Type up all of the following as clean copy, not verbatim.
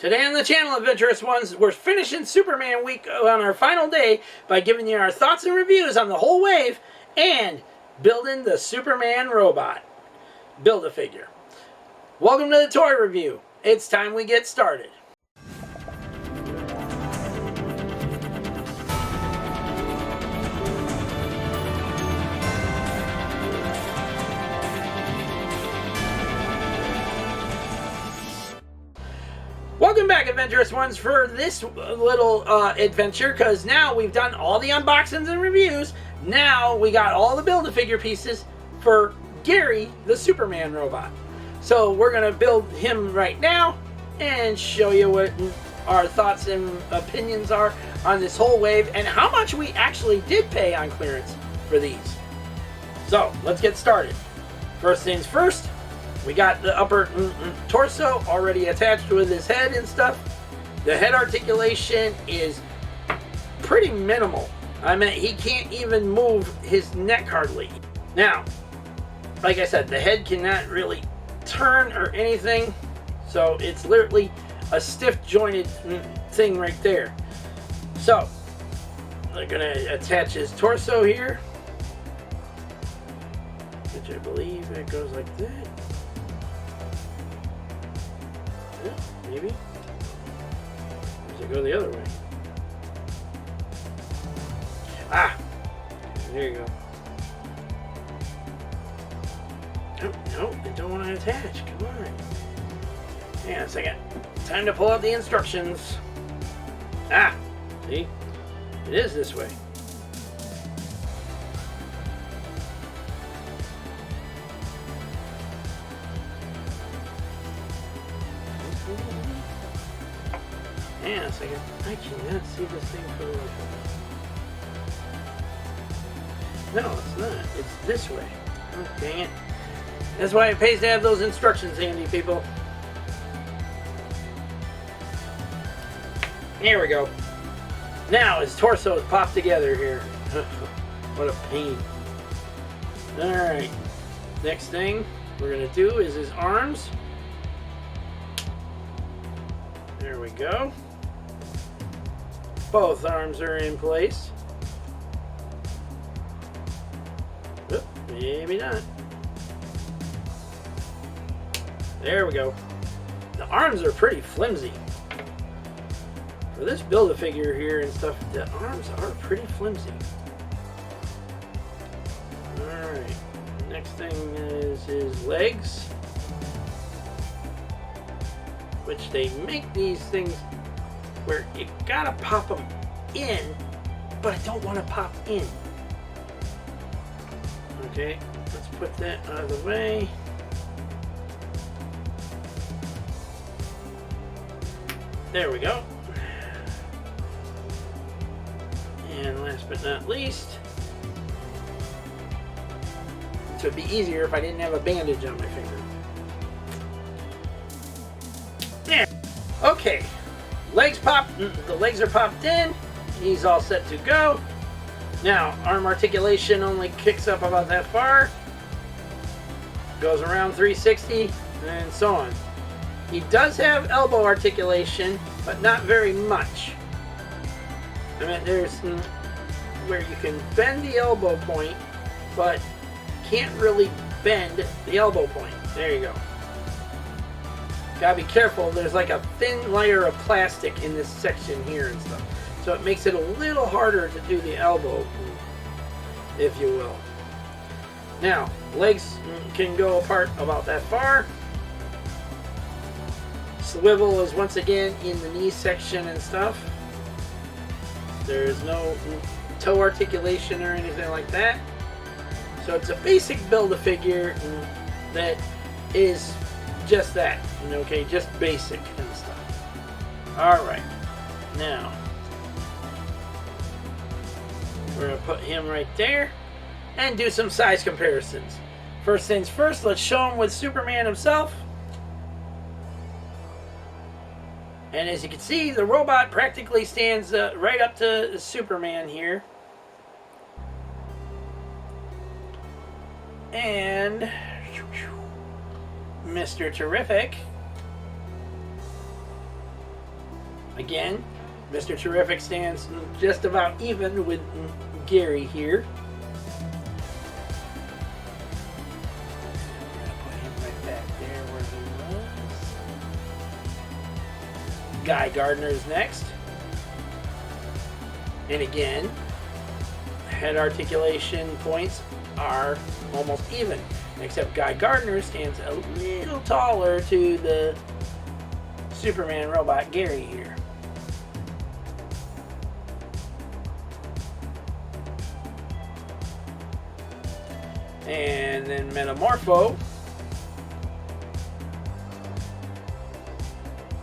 Today on the channel, Adventurous Ones, we're finishing Superman week on our final day by giving you our thoughts and reviews on the whole wave and building the Superman robot. Build-A-Figure. Welcome to the toy review. It's time we get started. Welcome back, Adventurous Ones, for this little adventure, because now we've done all the unboxings and reviews. Now we got all the Build-A-Figure pieces for Gary, the Superman robot. So we're going to build him right now and show you what our thoughts and opinions are on this whole wave and how much we actually did pay on clearance for these. So let's get started. First things first. We got the upper torso already attached with his head and stuff. The head articulation is pretty minimal. I mean, he can't even move his neck hardly. Now, like I said, the head cannot really turn or anything. So it's literally a stiff jointed thing right there. So, I'm going to attach his torso here. Which I believe it goes like that. Maybe? Or does it go the other way? Ah! There you go. Oh, no, I don't want to attach. Come on. Hang on a second. Time to pull out the instructions. Ah! See? It is this way. Hang on a second. I cannot see this thing for the life of me. No, it's not. It's this way. Oh, dang it. That's why it pays to have those instructions handy, people. Here we go. Now his torso is popped together here. What a pain. Alright. Next thing we're going to do is his arms. There we go. Both arms are in place. Oop, maybe not. There we go. The arms are pretty flimsy. For this Build-A-Figure here and stuff, the arms are pretty flimsy. Alright. Next thing is his legs. Which they make these things where you gotta pop them in, but I don't want to pop in. Okay, let's put that out of the way. There we go. And last but not least, this would be easier if I didn't have a bandage on my finger. There. Okay. Legs popped. The legs are popped in. He's all set to go. Now, arm articulation only kicks up about that far. Goes around 360 and so on. He does have elbow articulation, but not very much. I mean, there's where you can bend the elbow point, but can't really bend the elbow point. There you go. Gotta be careful, there's like a thin layer of plastic in this section here and stuff. So it makes it a little harder to do the elbow, if you will. Now, legs can go apart about that far. Swivel is once again in the knee section and stuff. There's no toe articulation or anything like that. So it's a basic Build-A-Figure that is just that, okay, just basic and stuff. Alright, now we're going to put him right there and do some size comparisons. First things first, let's show him with Superman himself. And as you can see, the robot practically stands right up to Superman here. And Mr. Terrific Again, Mr. Terrific stands just about even with Gary here. Guy Gardner's next. And again, head articulation points are almost even, except Guy Gardner stands a little taller to the Superman robot Gary here. And then Metamorpho,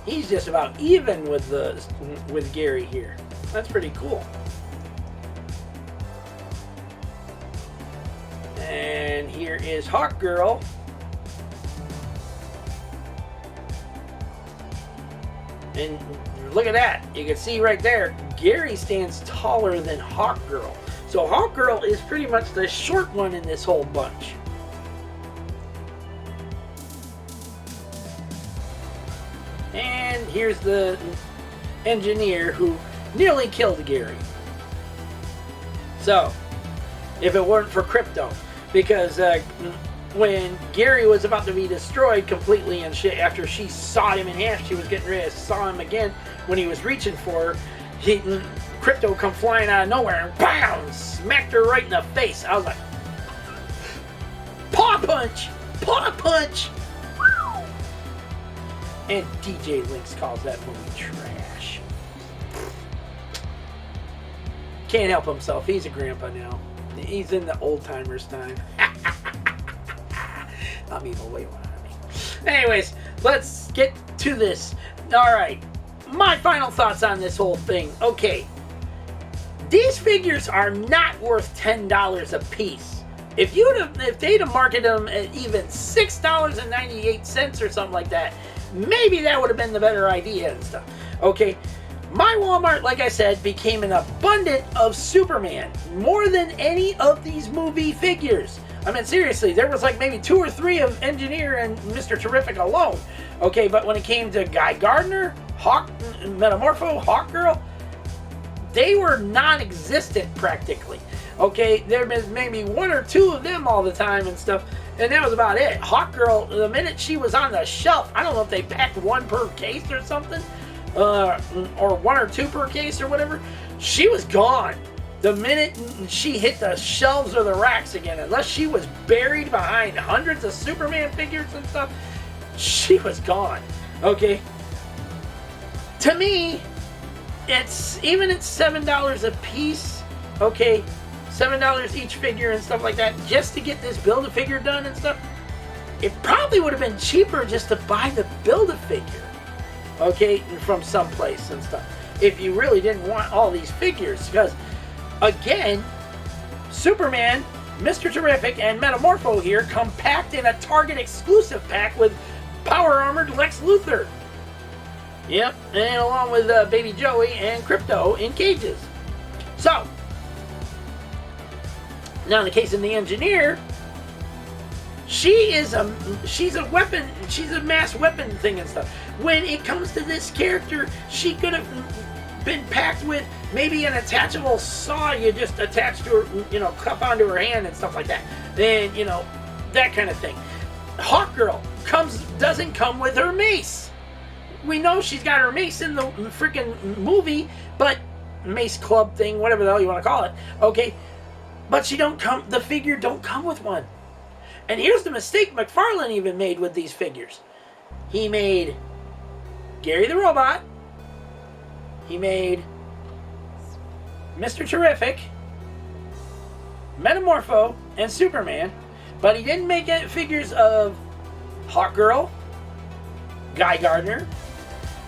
he's just about even with Gary here. That's pretty cool. And here is Hawkgirl. And look at that. You can see right there, Gary stands taller than Hawkgirl. So Hawkgirl is pretty much the short one in this whole bunch. And here's the engineer who nearly killed Gary. So, if it weren't for Crypto, because when Gary was about to be destroyed completely and shit, after she sawed him in half, she was getting ready to saw him again when he was reaching for her. Crypto come flying out of nowhere and BAM! Smacked her right in the face. I was like, paw punch! Paw punch! And DJ Lynx calls that movie trash. Can't help himself. He's a grandpa now. He's in the old timers time. I'm evil. Wait, what I mean. Anyways, let's get to this. Alright. My final thoughts on this whole thing. Okay. These figures are not worth $10 a piece. If they'd have marketed them at even $6.98 or something like that, maybe that would have been the better idea and stuff. Okay, my Walmart, like I said, became an abundance of Superman. More than any of these movie figures. I mean, seriously, there was like maybe 2 or 3 of Engineer and Mr. Terrific alone. Okay, but when it came to Guy Gardner, Metamorpho, Hawkgirl, they were non-existent practically. Okay, there was maybe 1 or 2 of them all the time and stuff, and that was about it. Hawkgirl, the minute she was on the shelf, I don't know if they packed 1 per case or something, or 1 or 2 per case or whatever, she was gone. The minute she hit the shelves or the racks again, unless she was buried behind hundreds of Superman figures and stuff, she was gone. Okay, to me, it's even at $7 a piece, okay, $7 each figure and stuff like that, just to get this Build-A-Figure done and stuff, it probably would have been cheaper just to buy the Build-A-Figure, okay, from someplace and stuff, if you really didn't want all these figures, because, again, Superman, Mr. Terrific, and Metamorpho here come packed in a Target exclusive pack with power-armored Lex Luthor. Yep, and along with Baby Joey and Crypto in cages. So, now in the case of the Engineer, she's a weapon, she's a mass weapon thing and stuff. When it comes to this character, she could have been packed with maybe an attachable saw you just attach to her, you know, cuff onto her hand and stuff like that. Then, you know, that kind of thing. Hawkgirl doesn't come with her mace. We know she's got her mace in the freaking movie, but mace club thing, whatever the hell you want to call it, okay? But the figure don't come with one. And here's the mistake McFarlane even made with these figures. He made Gary the Robot, he made Mr. Terrific, Metamorpho, and Superman, but he didn't make figures of Hawkgirl, Guy Gardner,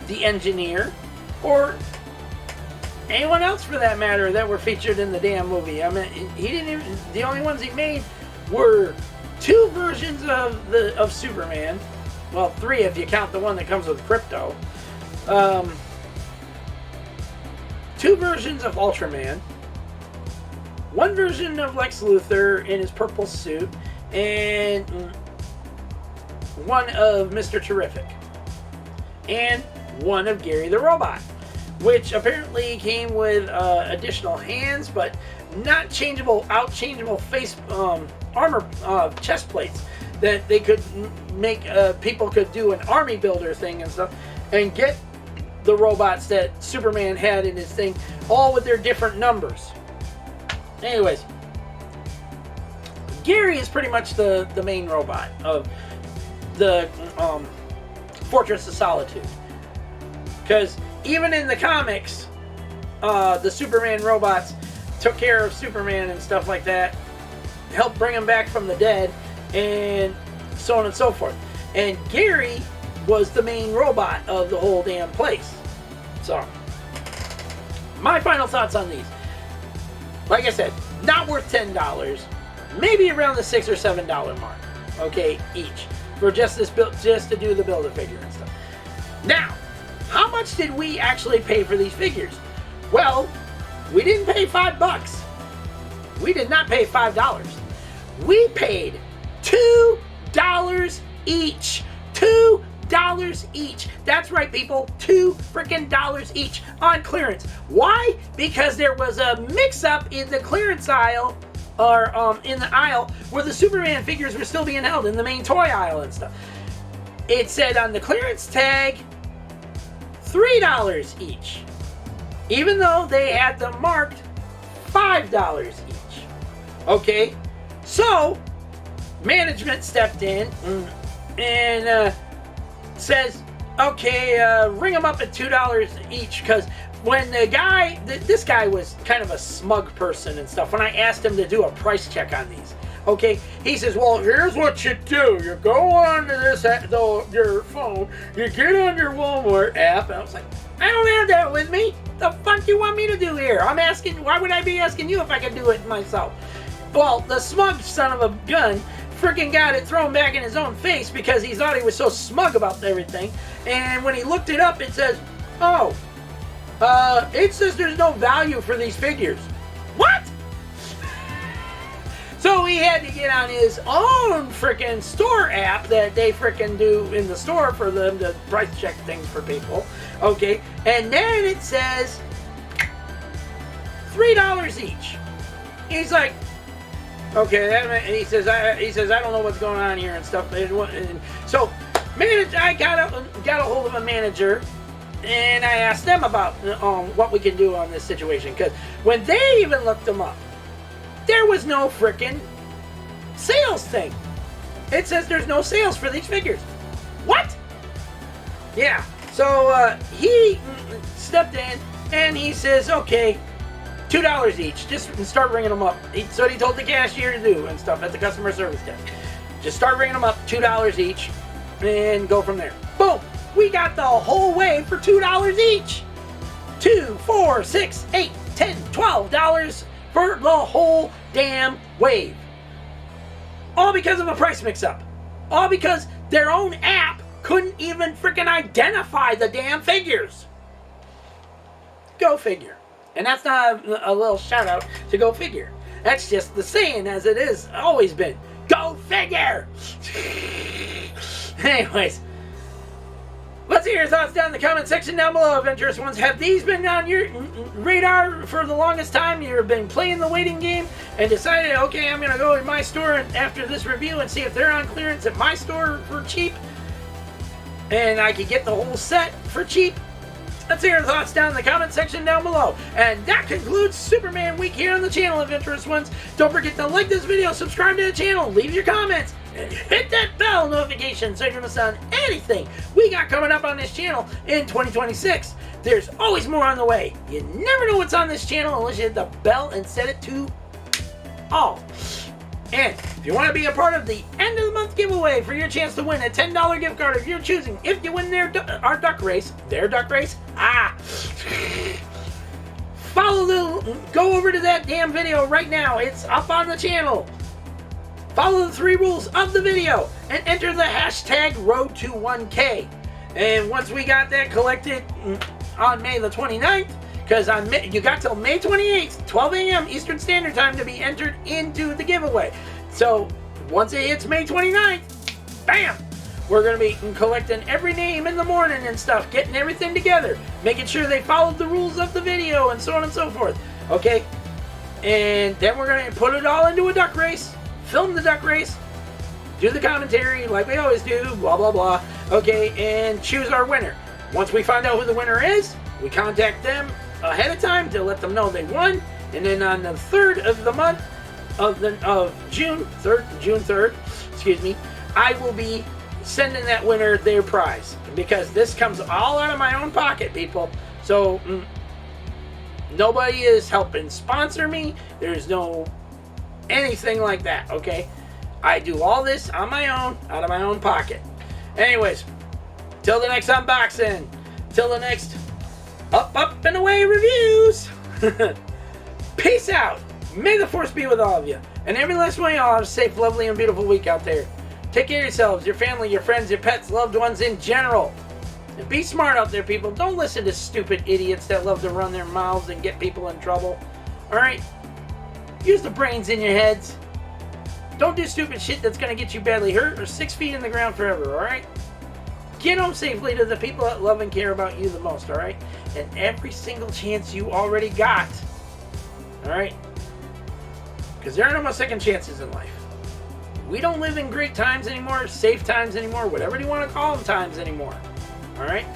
the Engineer, or anyone else for that matter that were featured in the damn movie. I mean, he didn't even, the only ones he made were 2 versions of Superman. Well, 3 if you count the one that comes with Crypto. 2 versions of Ultraman. 1 version of Lex Luthor in his purple suit. And 1 of Mr. Terrific. And 1 of Gary the Robot. which apparently came with additional hands, but not changeable face armor chest plates that they could make. People could do an army builder thing and stuff, and get the robots that Superman had in his thing, all with their different numbers. Anyways, Gary is pretty much the main robot of the Fortress of Solitude. Because even in the comics, the Superman robots took care of Superman and stuff like that, helped bring him back from the dead, and so on and so forth. And Gary was the main robot of the whole damn place. So, my final thoughts on these. Like I said, not worth $10. Maybe around the $6 or $7 mark. Okay, each. For just this build, just to do the Build-A-Figure and stuff. Now, how much did we actually pay for these figures? Well, we didn't pay $5. We did not pay $5. We paid $2 each. $2 each. That's right, people. $2 freaking each on clearance. Why? Because there was a mix-up in the clearance aisle, or in the aisle where the Superman figures were still being held in the main toy aisle and stuff. It said on the clearance tag $3 each, even though they had them marked $5 each. Okay, so management stepped in and says, okay, ring them up at $2 each, because when the guy, this guy was kind of a smug person and stuff. When I asked him to do a price check on these, okay, he says, well, here's what you do. You go on to your phone, you get on your Walmart app, and I was like, I don't have that with me. The fuck do you want me to do here? I'm asking, why would I be asking you if I could do it myself? Well, the smug son of a gun freaking got it thrown back in his own face because he thought he was so smug about everything. And when he looked it up, it says, oh, it says there's no value for these figures. What? So he had to get on his own freaking store app that they freaking do in the store for them to price check things for people. Okay, and then it says $3 each. He's like, okay, he says I don't know what's going on here and stuff. And so, I got a hold of a manager, and I asked them about what we can do on this situation, because when they even looked them up, there was no frickin' sales thing. It says there's no sales for these figures. What? Yeah. So he stepped in and he says, okay, $2 each. Just start ringing them up. That's what he told the cashier to do and stuff at the customer service desk. Just start ringing them up, $2 each, and go from there. Boom. We got the whole wave for $2 each. $2, $4, $6, $8, $10, $12 for the whole damn wave. All because of a price mix-up. All because their own app couldn't even freaking identify the damn figures. Go figure. And that's not a little shout out to Go Figure. That's just the saying as it is always been. Go figure! Anyways, let's hear your thoughts down in the comment section down below, Adventurous Ones. Have these been on your radar for the longest time? You've been playing the waiting game and decided, okay, I'm going to go to my store after this review and see if they're on clearance at my store for cheap, and I could get the whole set for cheap. Let's hear your thoughts down in the comment section down below. And that concludes Superman Week here on the channel, Adventurous Ones. Don't forget to like this video, subscribe to the channel, leave your comments, and hit that bell notification so you don't miss on anything we got coming up on this channel in 2026. There's always more on the way. You never know what's on this channel unless you hit the bell and set it to all. And if you want to be a part of the end of the month giveaway for your chance to win a $10 gift card of your choosing, if you win their duck race, go over to that damn video right now. It's up on the channel. Follow the 3 rules of the video and enter the hashtag Road to 1K. And once we got that collected on May the 29th, because you got till May 28th, 12 a.m. Eastern Standard Time to be entered into the giveaway. So once it hits May 29th, bam, We're going to be collecting every name in the morning and stuff, getting everything together, making sure they followed the rules of the video and so on and so forth. Okay? And then we're going to put it all into a duck race, film the duck race, do the commentary like we always do, blah, blah, blah. Okay, and choose our winner. Once we find out who the winner is, we contact them ahead of time to let them know they won. And then on the 3rd of the month of June 3rd, excuse me, I will be sending that winner their prize, because this comes all out of my own pocket, people. So nobody is helping sponsor me. There's no anything like that, okay? I do all this on my own, out of my own pocket. Anyways, till the next unboxing, till the next up and away reviews. Peace out. May the force be with all of you, and every last one of y'all have a safe, lovely, and beautiful week out there. Take care of yourselves, your family, your friends, your pets, loved ones in general. And be smart out there, people. Don't listen to stupid idiots that love to run their mouths and get people in trouble. Alright? Use the brains in your heads. Don't do stupid shit that's going to get you badly hurt or 6 feet in the ground forever, alright? Get home safely to the people that love and care about you the most, alright? And every single chance you already got, alright? Because there are no more second chances in life. We don't live in great times anymore, safe times anymore, whatever you want to call them times anymore. Alright?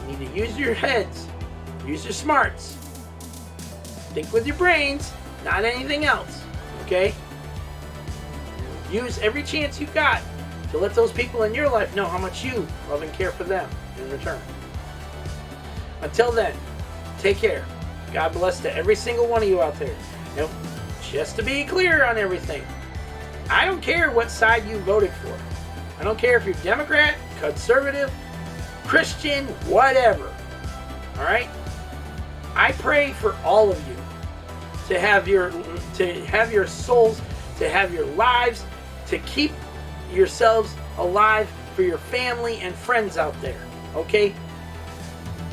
You need to use your heads. Use your smarts. Think with your brains, not anything else. Okay? Use every chance you've got to let those people in your life know how much you love and care for them in return. Until then, take care. God bless to every single one of you out there. Now, just to be clear on everything, I don't care what side you voted for. I don't care if you're Democrat, conservative, Christian, whatever. Alright? I pray for all of you to have your souls, to have your lives, to keep yourselves alive for your family and friends out there. Okay?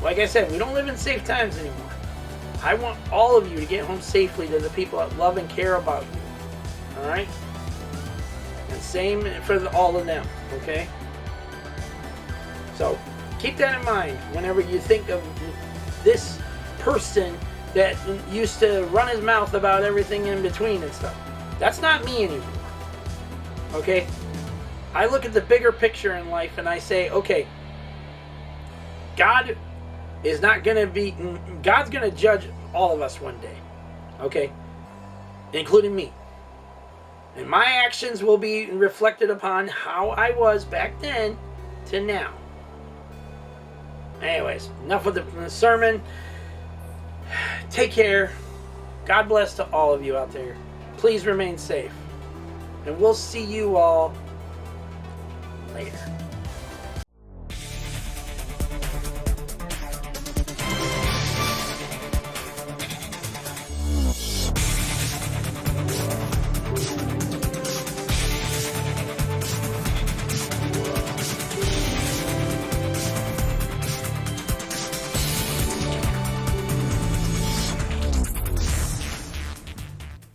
Like I said, we don't live in safe times anymore. I want all of you to get home safely to the people that love and care about you. Alright? And same for all of them, okay? So, keep that in mind whenever you think of this person that used to run his mouth about everything in between and stuff. That's not me anymore, okay? I look at the bigger picture in life and I say, okay, God is not going to be, God's going to judge all of us one day, okay? Including me. And my actions will be reflected upon how I was back then to now. Anyways, enough with the sermon. Take care. God bless to all of you out there. Please remain safe. And we'll see you all later.